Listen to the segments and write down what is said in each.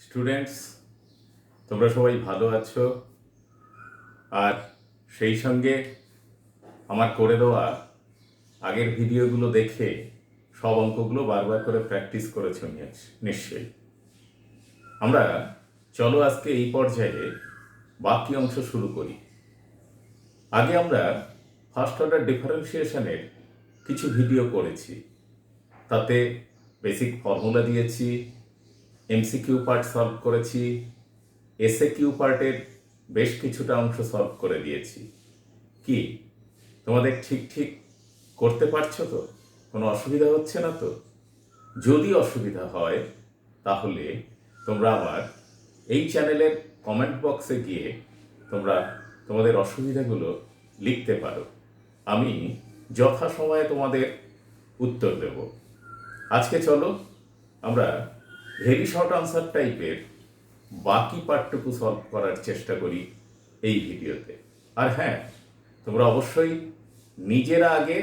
Students, তোমরা সবাই ভালো আছো। আর সেই সঙ্গে আমার করে দেওয়া আগের ভিডিওগুলো দেখে সব অঙ্কগুলো বারবার করে প্র্যাকটিস করেছো নিশ্চয়ই। আমরা চলো আজকে এই পর্যায়ে বাকি অংশ শুরু করি। আগে আমরা ফার্স্ট অর্ডার ডিফারেন্সিয়েশনের কিছু ভিডিও করেছি। তাতে বেসিক ফর্মুলা দিয়েছি, এমসিকিউ পার্ট সলভ করেছি, এসএ কিউ পার্টের বেশ কিছুটা অংশ সলভ করে দিয়েছি। কি তোমাদের ঠিক ঠিক করতে পারছো তো? কোনো অসুবিধা হচ্ছে না তো? যদি অসুবিধা হয় তাহলে তোমরা আমার এই চ্যানেলের কমেন্ট বক্সে গিয়ে তোমরা তোমাদের অসুবিধাগুলো লিখতে পারো। আমি যথাসময়ে তোমাদের উত্তর দেব। আজকে চলো আমরা ভেরি শর্ট আনসার টাইপের বাকি পার্টটুকু সলভ করার চেষ্টা করি এই ভিডিওতে। আর হ্যাঁ, তোমরা অবশ্যই নিজেরা আগে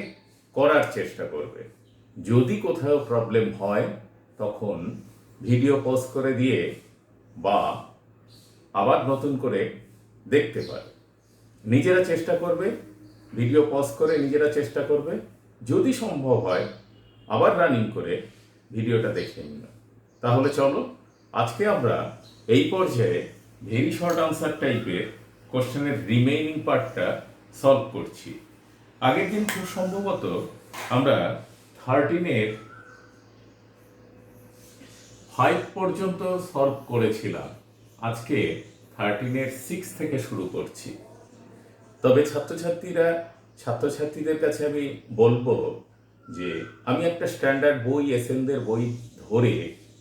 করার চেষ্টা করবে। যদি কোথাও প্রবলেম হয় তখন ভিডিও পজ করে দিয়ে বা আবার নতুন করে দেখতে পারো। নিজেরা চেষ্টা করবে, ভিডিও পজ করে নিজেরা চেষ্টা করবে। যদি সম্ভব হয় আবার রানিং করে ভিডিওটা দেখে নিন। তাহলে চলো আজকে আমরা এই পর্যায়ে ভেরি শর্ট আনসার টাইপের কোশ্চেনের রিমেইনিং পার্টটা সলভ করছি। আগের দিন খুব সম্ভবত আমরা 13-এর 5 পর্যন্ত সলভ করেছিলাম। আজকে 13-এর 6 থেকে শুরু করছি। তবে ছাত্রছাত্রীদের কাছে আমি বলবো যে আমি একটা স্ট্যান্ডার্ড বই, এসএনদের বই ধরে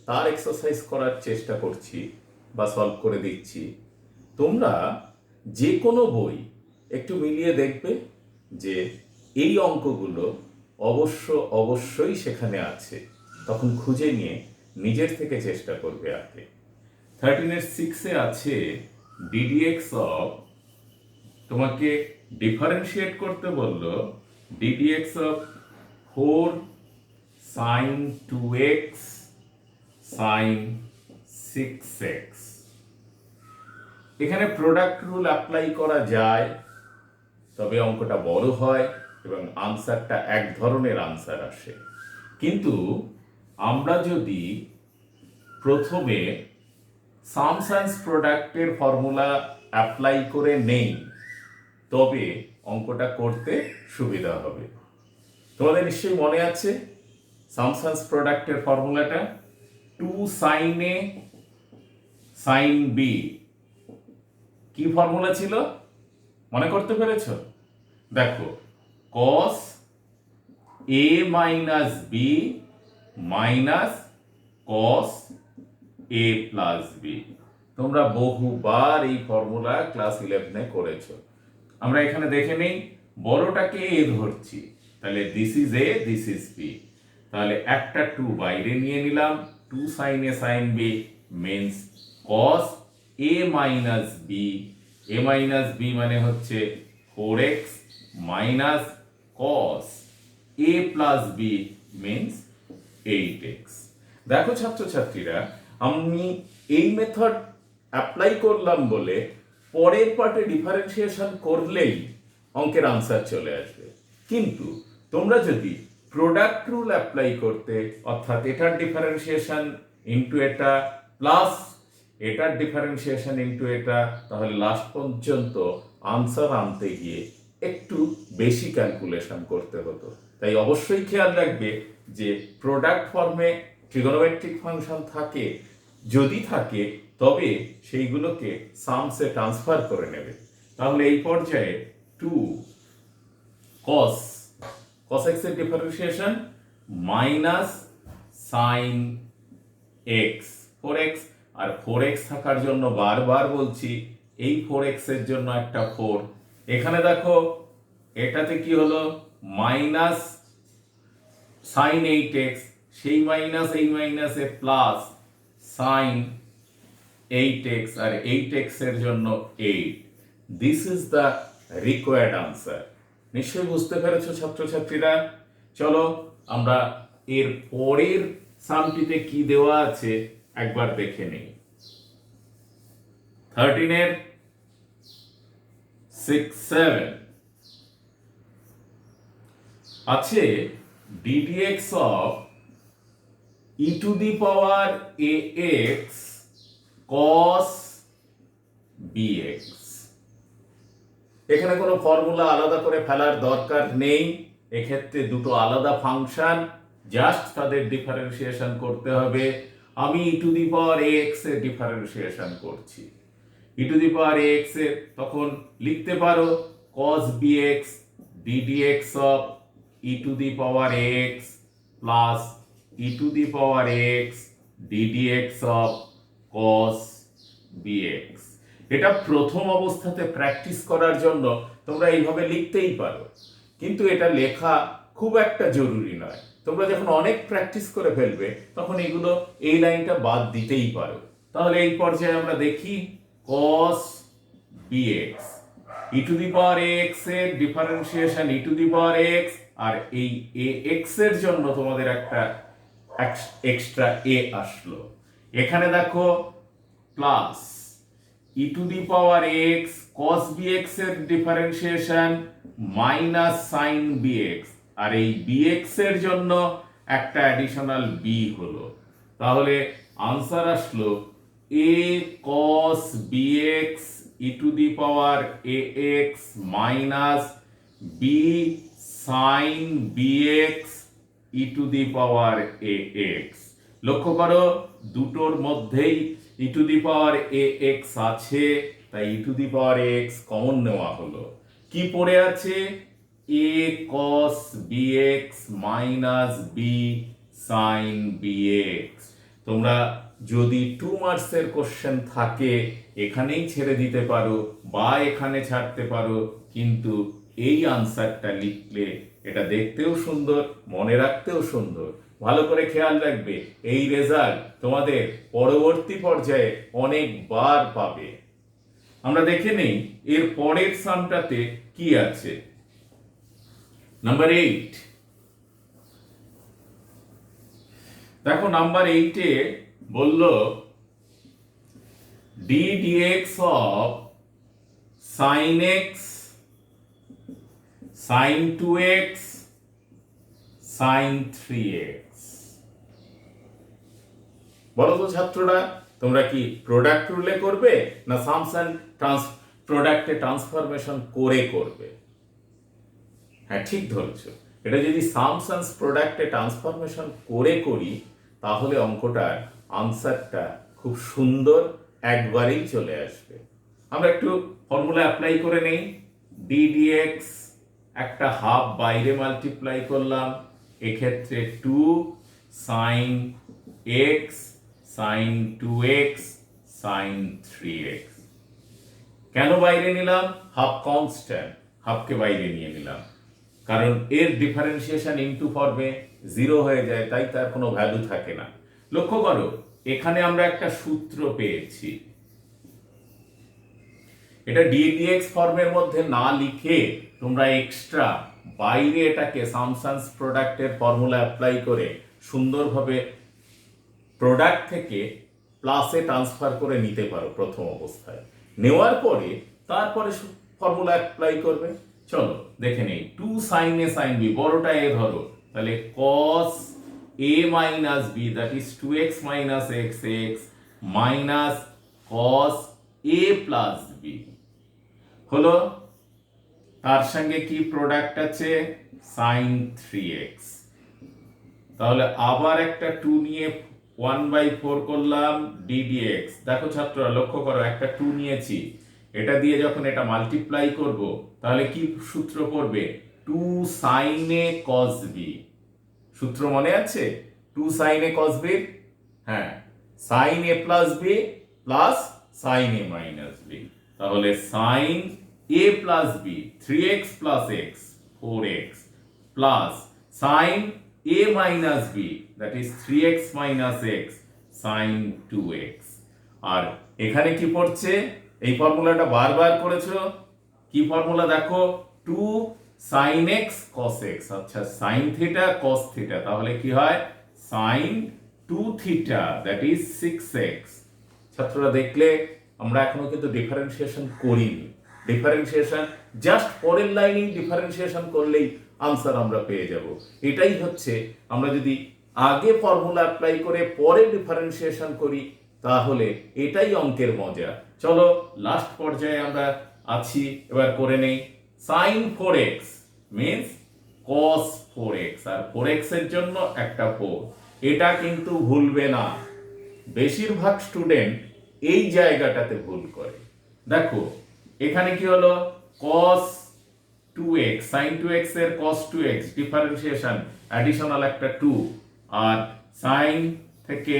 তার এক্সারসাইজ করার চেষ্টা করছি বা সলভ করে দিচ্ছি। তোমরা যে কোনো বই একটু মিলিয়ে দেখবে যে এই অঙ্কগুলো অবশ্যই সেখানে আছে। তখন খুঁজে নিয়ে নিজের থেকে চেষ্টা করবে আগে। 13-এর 6-এ আছে ডিডিএক্স অফ, তোমাকে ডিফারেন্সিয়েট করতে বললো, ddx of 4 sin 2x sin 6x। এখানে প্রোডাক্ট রুল অ্যাপ্লাই করা যায়, তবে অঙ্কটা বড় হয় এবং আনসারটা এক ধরনের আনসার আসে। কিন্তু আমরা যদি প্রথমে সাম সায়েন্স প্রোডাক্টের ফর্মুলা অ্যাপ্লাই করে নেই তবে অঙ্কটা করতে সুবিধা হবে। তোমাদের নিশ্চয়ই মনে আছে সাম সায়েন্স প্রোডাক্টের ফর্মুলাটা 2 sin a sin b। কি ফর্মুলা ছিল মনে করতে পেরেছ? দেখো, cos a minus b minus cos a plus b। তোমরা বহুবার এই ফর্মুলা ক্লাস 11-এ করেছো। আমরা এখানে দেখে নেই, বড়টাকে a ধরছি, তাহলে this is a, this is b। তাহলে একটা 2 বাইরে নিয়ে নিলাম, 2 sin a sin b means cos a minus b। a minus b মানে হচ্ছে 4x minus cos a plus b means 8x। দেখো ছাত্রছাত্রীরা, আমি এই মেথড অ্যাপ্লাই করলাম বলে পরের পার্টে ডিফারেন্সিয়েশন করলেই অঙ্কের আনসার চলে আসবে। কিন্তু তোমরা যদি প্রোডাক্ট রুল অ্যাপ্লাই করতে, অর্থাৎ এটার ডিফারেন্সিয়েশন ইনটু এটা প্লাস এটার ডিফারেন্সিয়েশন ইনটু এটা, তাহলে লাস্ট পর্যন্ত আনসার আনতে গিয়ে একটু বেশি ক্যালকুলেশন করতে হতো। তাই অবশ্যই খেয়াল রাখবে যে প্রোডাক্ট ফর্মে ট্রিগোনোমেট্রিক ফাংশন থাকে, যদি থাকে তবে সেইগুলোকে সামসে ট্রান্সফার করে নেবে। তাহলে এই পর্যায়ে 2 cos x এর differentiation minus sine x 4x, আর 4x থাকার জন্য বারবার বলছি এই 4x এর জন্য একটা 4। এখানে দেখো এটাতে কি হলো, মাইনাস সাইন 8x, সেই মাইনাস এই মাইনাসে প্লাস সাইন 8x, আর 8x এর জন্য 8। This is the required answer. নিশ্চয়ই বুঝতে পেরেছো ছাত্রছাত্রীরা? চলো আমরা এর পরের সামটিতে কি দেওয়া আছে একবার দেখে নেই। 13 এর 6 7 আছে ddx of e to the power ax cos bx। এখানে কোনো ফর্মুলা আলাদা করে ফেলার দরকার নেই, এক্ষেত্রে দুটো আলাদা ফাংশন, জাস্ট তাদের ডিফারেন্সিয়েশন করতে হবে। আমি ই টু দি পাওয়ার এক্স এর ডিফারেন্সিয়েশন করছি। E to the power x এর তখন লিখতে পারো cos bx ddx of e to the power x plus e to the power x ddx of cos bx। এটা প্রথম অবস্থাতে প্র্যাকটিস করার জন্য তোমরা এইভাবে লিখতেই পারো, কিন্তু এটা লেখা খুব একটা জরুরি নয়। তোমরা যখন অনেক প্র্যাকটিস করে ফেলবে তখন এগুলো এই লাইনটা বাদ দিতেই পারো। তাহলে এই পর্যায়ে আমরা দেখি cos bx e to the power x এর differentiation E to the power x, আর এই ax এর জন্য তোমাদের একটা এক্সট্রা a আসলো। এখানে দেখো plus e to the power x cos bx এর ডিফারেন্সিয়েশন মাইনাস সাইন bx, আর এই bx এর জন্য একটা অ্যাডিশনাল b হলো। তাহলে আনসার আসলো a cos bx e to the power ax minus b sine bx e to the power ax। লক্ষ্য করো দুটোর মধ্যেই ই টু দি পাওয়ার ax আছে, তাই e to the power x common নেওয়া হলো। কি পড়ে আছে? a cos bx minus b sin bx। তোমরা যদি 2 মার্কসের কোশ্চেন থাকে এখানেই ছেড়ে দিতে পারো বা এখানে ছাড়তে পারো, কিন্তু এই আনসারটা লিখলে এটা দেখতেও সুন্দর, মনে রাখতেও সুন্দর। ভালো করে খেয়াল রাখবে, এই রেজাল্ট তোমাদের পরবর্তী পর্যায়ে অনেকবার পাবে। আমরা দেখে নেই এর পরের সামটাতে কি আছে। নাম্বার 8 দেখো, নাম্বার 8 এ বলল d dx of sin x sin 2x sin 3x। বলো তো ছাত্ররা, তোমরা কি প্রোডাক্ট রুলে করবে না সামস এন্ড প্রোডাক্টে ট্রান্সফরমেশন করে করবে? হ্যাঁ, ঠিক ধরেছ। এটা যদি সামস এন্ড প্রোডাক্টে ট্রান্সফরমেশন করে করি তাহলে অঙ্কটার আনসারটা খুব সুন্দর একবারেই চলে আসবে। আমরা একটু ফর্মুলা অ্যাপ্লাই করে নেই। d dx একটা হাফ বাইরে মাল্টিপ্লাই করলাম, এক্ষেত্রে 2 sin x sin 2x sin 3x। কেন বাইরে নিলাম? হাফ কনস্ট্যান্ট, হাফকে বাইরে নিয়ে নিলাম, কারণ এর ডিফারেন্সিয়েশন ইনটু ফর্মে 0 হয়ে যায়, তাই তার কোনো ভ্যালু থাকে না। লক্ষ্য করো, এখানে আমরা একটা সূত্র পেয়েছি। এটা ddx ফর্মের মধ্যে না লিখে তোমরা এক্সট্রা বাইরে এটাকে সামসান্স প্রোডাক্টের ফর্মুলা অ্যাপ্লাই করে সুন্দরভাবে প্রোডাক্ট থেকে প্লাসে ট্রান্সফার করে নিতে পারো প্রথম অবস্থায়। নেওয়ার পরে তারপরে ফর্মুলা অ্যাপ্লাই করবে। চলো দেখে নেই। 2 sin a sin b, বড়টা এ ধরো, তাহলে cos a minus b, that is 2x minus xx minus cos a plus b হলো। তার সঙ্গে কি প্রোডাক্ট আছে? sin 3x। তাহলে আবার একটা 2 নিয়ে 1/4 করলাম ddx। দেখো ছাত্ররা, লক্ষ্য করো, একটা 2 নিয়েছি, এটা দিয়ে যখন এটা মাল্টিপ্লাই করব তাহলে কি সূত্র পড়বে? 2 sin a cos b। সূত্র মনে আছে? 2 sin a cos b, হ্যাঁ, sin a plus b plus sin a minus b। তাহলে sin a plus b 3x plus x 4x plus sin a minus b, that is 3x minus x sin 2x। আর এখানে কি পড়ছে? এই ফর্মুলাটা বারবার করেছো। কি ফর্মুলা দেখো? 2 sin x cos x। আচ্ছা, sin থিটা cos থিটা, তাহলে কি হয়? sin 2 theta, that is 6x। ছাত্ররা দেখলে আমরা এখনো কিন্তু ডিফারেন্সিয়েশন করিনি। ডিফারেন্সিয়েশন জাস্ট পরের লাইনেই ডিফারেন্সিয়েশন করলেই আনসার আমরা পেয়ে যাব। এটাই হচ্ছে, আমরা যদি আগে ফর্মুলা অ্যাপ্লাই করে পরে ডিফারেন্সিয়েশন করি তাহলে এটাই অঙ্কের মজা। চলো লাস্ট পর্যায়ে আমরা আছি, এবার করে নেই। Sign 4x means cos 4x, আর 4x এর জন্য একটা 4, এটা কিন্তু ভুলবে না। বেশিরভাগ স্টুডেন্ট এই জায়গাটাতে ভুল করে। দেখো এখানে কি হলো, cos 2x, sin 2x এর cos 2x ডিফারেন্সিয়েশন অ্যাডিশনাল একটা 2, আর sin থেকে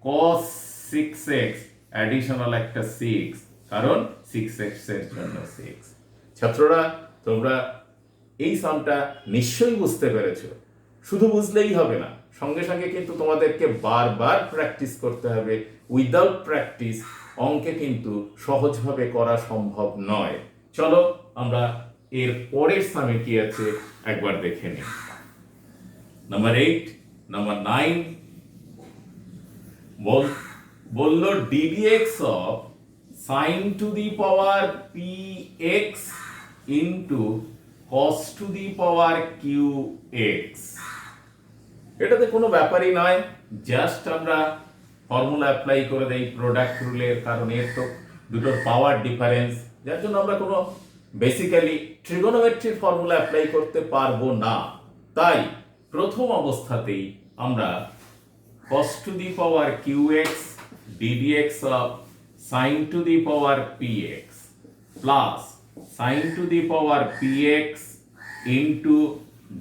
cos 6x অ্যাডিশনাল একটা 6, কারণ 6x এর জন্য 6। ছাত্ররা তোমরা এই সামটা নিশ্চয়ই বুঝতে পেরেছো। শুধু বুঝলেই হবে না, সঙ্গে সঙ্গে কিন্তু তোমাদেরকে বারবার প্র্যাকটিস করতে হবে। উইদাউট প্র্যাকটিস অঙ্কে কিন্তু সহজভাবে করা সম্ভব নয়। চলো আমরা এর পরের সামে কি আছে একবার দেখে নিই। নাম্বার 8, নাম্বার 9 বলল ddx of sin to the power px into cos to the power qx। এটাতে কোনো ব্যাপারই নয়, জাস্ট আমরা ফর্মুলা অ্যাপ্লাই করে দেই প্রোডাক্ট রুলের, কারণ এর তো দুটোর পাওয়ার ডিফারেন্স, যার জন্য আমরা কোনো বেসিক্যালি ট্রিগোনোমেট্রির ফর্মুলা অ্যাপ্লাই করতে পারবো না। তাই প্রথম অবস্থাতেই আমরা cos to the power qx ddx of sin to the power px plus sin to the power px into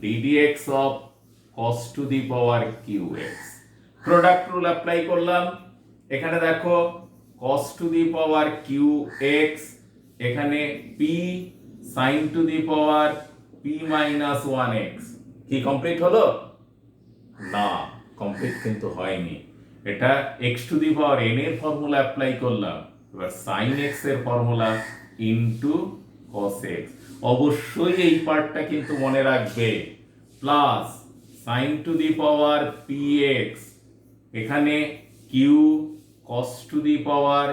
ddx of cos to the power qx। Product rule apply করলাম। এখানে দেখো cos to the power qx, এখানে p sin to the power p minus 1x। কি complete হলো? না, complete কিন্তু হয়নি। এটা x two the power n এর ফর্মুলা অ্যাপ্লাই করলাম, এবার sin x এর ফর্মুলা ইনটু cos x। অবশ্যই এই পার্টটা কিন্তু মনে রাখবে, plus sin to the power px, এখানে q cos to the power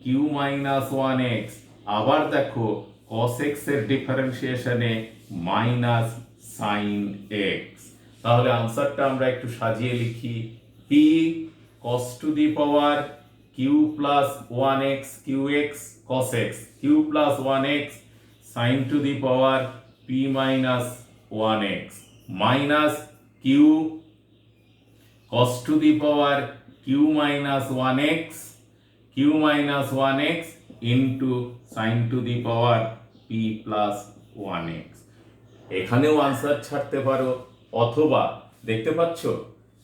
q minus 1x, আবার দেখো cos x এর ডিফারেন্সিয়েশনে মাইনাস sin x। তাহলে আনসারটা আমরা একটু সাজিয়ে লিখি, p cos to the power q plus 1x qx cos x, q plus 1x sin to the power p minus 1x minus q cos to the power q minus 1x into sin to the power p plus 1x। এখানেও answer ছাড়তে পারো, অথবা দেখতে পাচ্ছ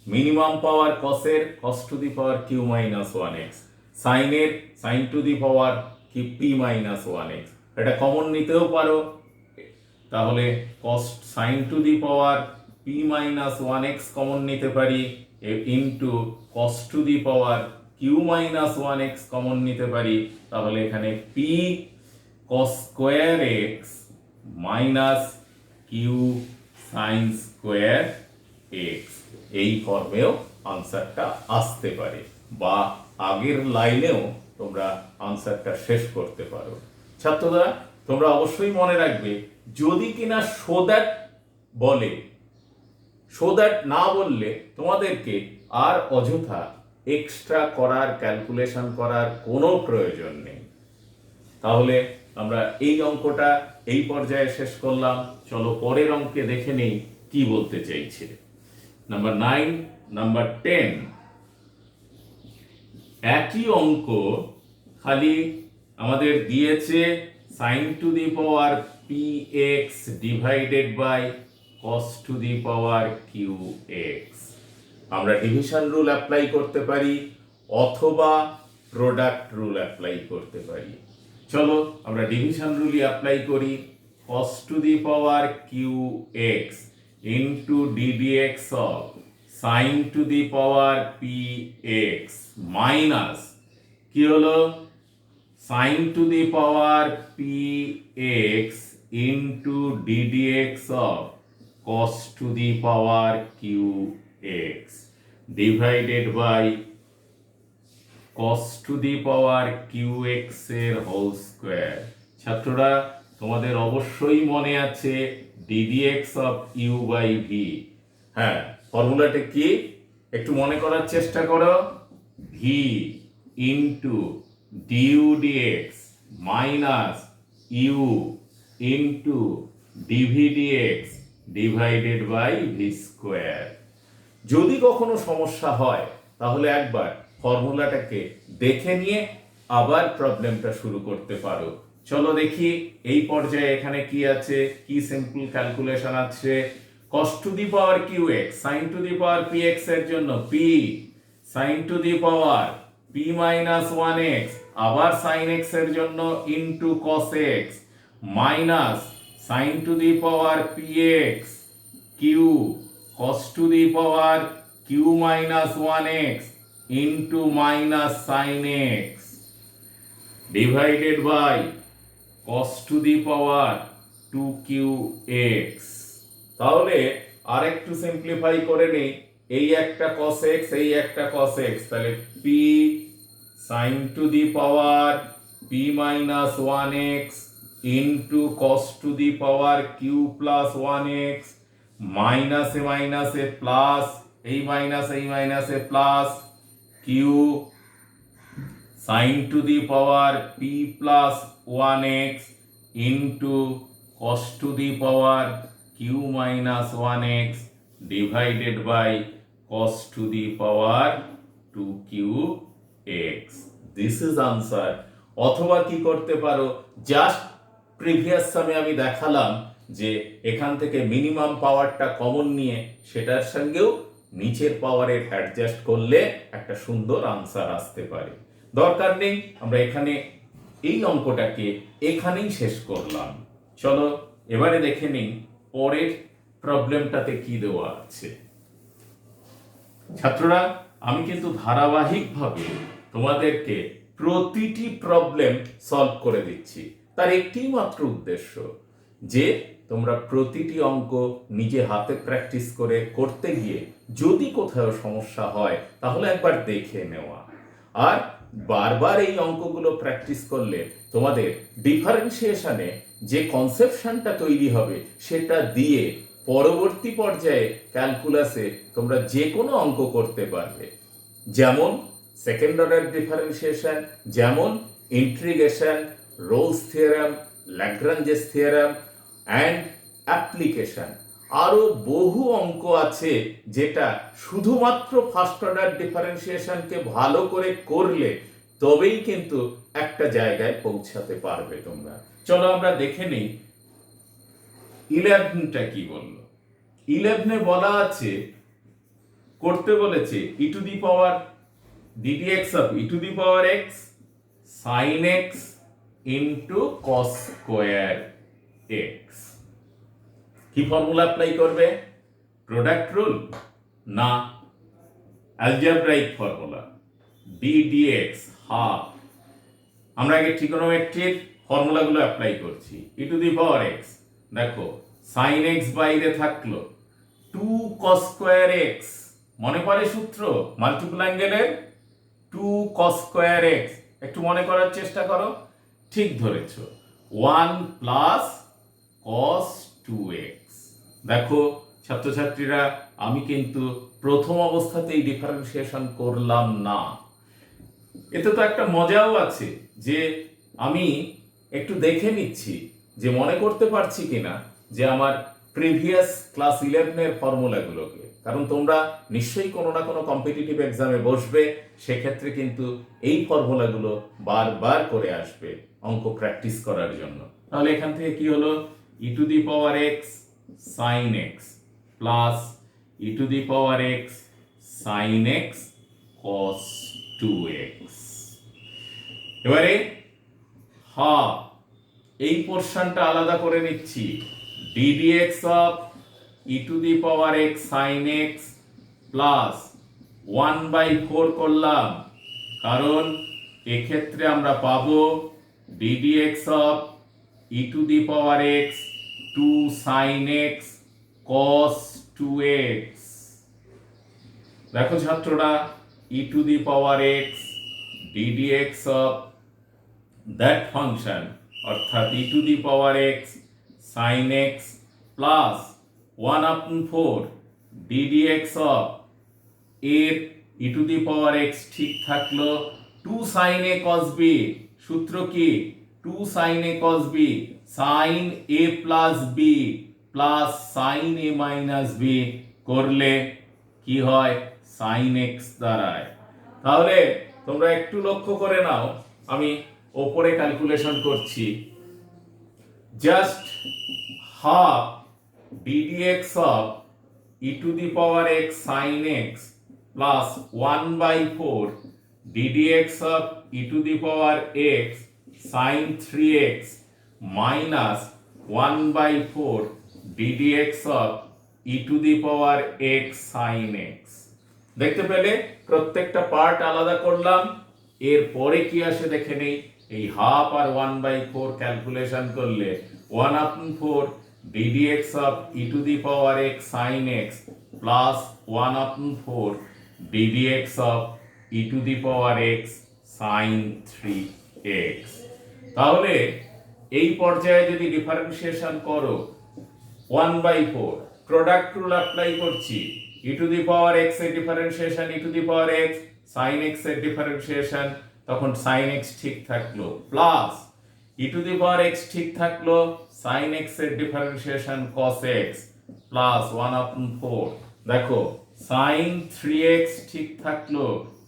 minimum পাওয়ার cos এর cos to the power q minus 1x, sin এর sin to the power p minus 1x, এটা common নিতেও পারো। তাহলে cos sin to the power p minus 1x common নিতে পারি, into cos to the power q minus 1x common নিতে পারি। তাহলে এখানে p cos square x minus q sin square x, এই ফর্মেও আনসারটা আসতে পারে, বা আগের লাইনেও তোমরা আনসারটা শেষ করতে পারো। ছাত্ররা তোমরা অবশ্যই মনে রাখবে, যদি কিনা সো দ্যাট বলে, সো দ্যাট না বললে তোমাদেরকে আর অযথা এক্সট্রা করার, ক্যালকুলেশন করার কোনো প্রয়োজন নেই। তাহলে আমরা এই অঙ্কটা এই পর্যায়ে শেষ করলাম। চলো পরের অঙ্কে দেখে নেই কি বলতে চাইছে। নাম্বার 9, নাম্বার 10 একই অঙ্ক, খালি আমাদের দিয়েছে sin to the power px divided by cos to the power qx। আমরা ডিভিশন রুল অ্যাপ্লাই করতে পারি অথবা প্রোডাক্ট রুল অ্যাপ্লাই করতে পারি। চলো আমরা ডিভিশন রুলই অ্যাপ্লাই করি। cos to the power qx into ddx of sin to the power px minus কি হলো, sin to the power px into ddx of cos to the power qx divided by cos to the power Q X এর whole square. ছাত্ররা তোমাদের অবশ্যই মনে আছে ddx অফ U by V. হ্যাঁ, ফর্মুলাটা কি একটু মনে করার চেষ্টা করো। V into du dx minus U into dv dx divided by V square. যদি কখনো সমস্যা হয় তাহলে একবার ফর্মুলাটাকে দেখে নিয়ে আবার প্রবলেমটা শুরু করতে পারো। চলো দেখি এই পর্যায়ে এখানে কি আছে, কি সিম্পল ক্যালকুলেশন আছে। cos to the power Q X sine to the power P X এর জন্য P sine to the power P minus one X, আবার সাইন এক্স এর জন্য into cos X minus sine to the power P X Q cos to the power Q minus one X into minus sine X divided by cos to the power two Q X. তাহলে আরেকটু simplify করে নেই, এই একটা cos x এই একটা cos x, তাহলে p sin to the power p minus one X into cos to the power q plus one X মাইনাসে মাইনাসে প্লাস, এই মাইনাসে plus q sin to the power p plus one X into cos to the power q minus one X divided by cos to the power two Q X. This is answer. অথবা কি করতে পারো, just previous সামে আমি দেখালাম যে এখান থেকে minimum পাওয়ারটা কমন নিয়ে সেটার সঙ্গেও নিচের পাওয়ারের অ্যাডজাস্ট করলে একটা সুন্দর আনসার আসতে পারে। দরকার নেই, আমরা এখানে এই অঙ্কটাকে এখানেই শেষ করলাম। চলো এবারে দেখে নিই পরের প্রবলেমটাতে কি দেওয়া আছে। ছাত্ররা আমি কিন্তু ধারাবাহিকভাবে তোমাদেরকে প্রতিটি প্রবলেম সলভ করে দিচ্ছি। তার একটি মাত্র উদ্দেশ্য যে তোমরা প্রতিটি অঙ্ক নিজে হাতে প্র্যাকটিস করে করতে গিয়ে যদি কোথাও সমস্যা হয় তাহলে একবার দেখে নেওয়া। আর বারবার এই অঙ্কগুলো প্র্যাকটিস করলে তোমাদের ডিফারেন্সিয়েশনে যে কনসেপশনটা তৈরি হবে সেটা দিয়ে পরবর্তী পর্যায়ে ক্যালকুলাসে তোমরা যে কোনো অঙ্ক করতে পারবে, যেমন সেকেন্ড অর্ডার ডিফারেন্সিয়েশন, যেমন integration, Rolle's theorem, Lagrange's theorem and application. আরও বহু অঙ্ক আছে যেটা শুধুমাত্র ফার্স্ট অর্ডার ডিফারেন্সিয়েশনকে ভালো করে করলে তবেই কিন্তু একটা জায়গায় পৌঁছাতে পারবে তোমরা। চলো আমরা দেখে নিই 11টা কি বলল। 11 বলা আছে, করতে বলেছে e to the power ddx of e to the power x sine x into cos square x. কি ফর্মুলা অ্যাপ্লাই করবে? প্রোডাক্ট রুল না algebraic formula, d dx half. আমরা আগে ট্রিগোনোমেট্রির ফর্মুলাগুলো অ্যাপ্লাই করছি। E to the power x, দেখো sine x বাইরে থাকলো, টু কস স্কোয়ার এক্স, মনে পড়ে সূত্র মাল্টিপল অ্যাঙ্গেলের, টু কস স্কোয়ার এক্স, একটু মনে করার চেষ্টা করো। ঠিক ধরেছ, one plus cos two X. দেখো ছাত্রছাত্রীরা আমি কিন্তু প্রথম অবস্থাতেই ডিফারেন্সিয়েশন করলাম না। এতে তো একটা মজাও আছে যে আমি একটু দেখে নিচ্ছি যে মনে করতে পারছি কিনা যে আমার প্রিভিয়াস ক্লাস 11-এর ফর্মুলাগুলোকে, কারণ তোমরা নিশ্চয়ই কোনো না কোনো কম্পিটিটিভ এক্সামে বসবে, সেক্ষেত্রে কিন্তু এই ফর্মুলাগুলো বারবার করে আসবে অঙ্ক প্র্যাকটিস করার জন্য। তাহলে এখান থেকে কি হলো, e to the power x sine x plus e to the power x sine x cos two x. এবারে হাফ এই পোর্শনটা আলাদা করে নিচ্ছি, ddx of e to the power x sine x plus 1/4 করলাম, কারণ এক্ষেত্রে আমরা পাবো ddx of e to the power x 2 sine x cos 2x। দেখো ছাত্ররা e to the power x ddx of that function অর্থাৎ e to the power x sin x plus 1/4 ddx of এর e to the power x ঠিক থাকলো 2 sin a cos b, সূত্র কি 2 sin a cos b sin a plus b plus sin a minus b করলে কি হয় sin x দাঁড়ায়। তাহলে তোমরা একটু লক্ষ্য করে নাও, আমি ওপরে ক্যালকুলেশন করছি, just half ddx of e to the power x sin x plus 1/4 ddx of e to the power x sin 3x minus 1/4 ddx of e to the power x sin x। দেখতে পেলে প্রত্যেকটা part আলাদা করলাম, এরপরে কি আসে দেখে নেই। এই হাফ আর 1/4 ক্যালকুলেশন করলে 1/4 ddx of e to the power x sin x plus 1/4 ddx of e to the power x sin 3x। তাহলে এই পর্যায়ে যদি ডিফারেন্সিয়েশন করো 1/4 প্রোডাক্ট রুল অ্যাপ্লাই করছি, e to the power x এর differentiation e to the power x sin x এর differentiation, তখন sin x ঠিক থাকলো plus e to the power x ঠিক থাকলো sin x এর ডিফারেন্সিয়েশন cos x প্লাস 1/4। দেখো sin 3x ঠিক থাকলো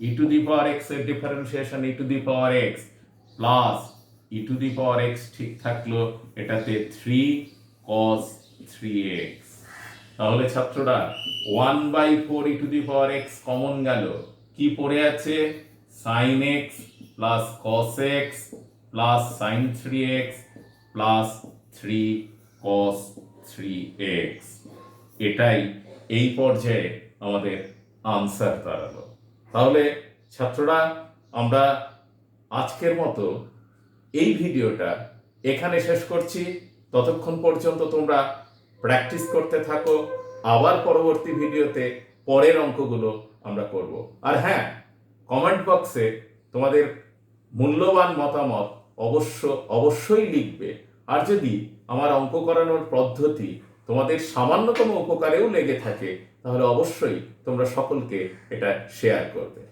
e to the power x এর differentiation e to the power x plus e to the power x ঠিক থাকলো এটাতে 3 cos 3x। তাহলে ছাত্ররা 1/4 e to the power x common গেল, কি পড়ে আছে sin x plus cos x plus sin 3x plus 3 cos 3x। এটাই এই পর্যায়ে আমাদের আনসার দাঁড়ালো। তাহলে ছাত্ররা আমরা আজকের মতো এই ভিডিওটা এখানে শেষ করছি। ততক্ষণ পর্যন্ত তোমরা প্র্যাকটিস করতে থাকো, আবার পরবর্তী ভিডিওতে পরের অঙ্কগুলো আমরা করব। আর হ্যাঁ, কমেন্ট বক্সে তোমাদের মূল্যবান মতামত অবশ্যই লিখবে। আর যদি আমার অঙ্ক করানোর পদ্ধতি তোমাদের সামান্যতম উপকারেও লেগে থাকে, তাহলে অবশ্যই তোমরা সকলকে এটা শেয়ার করবে।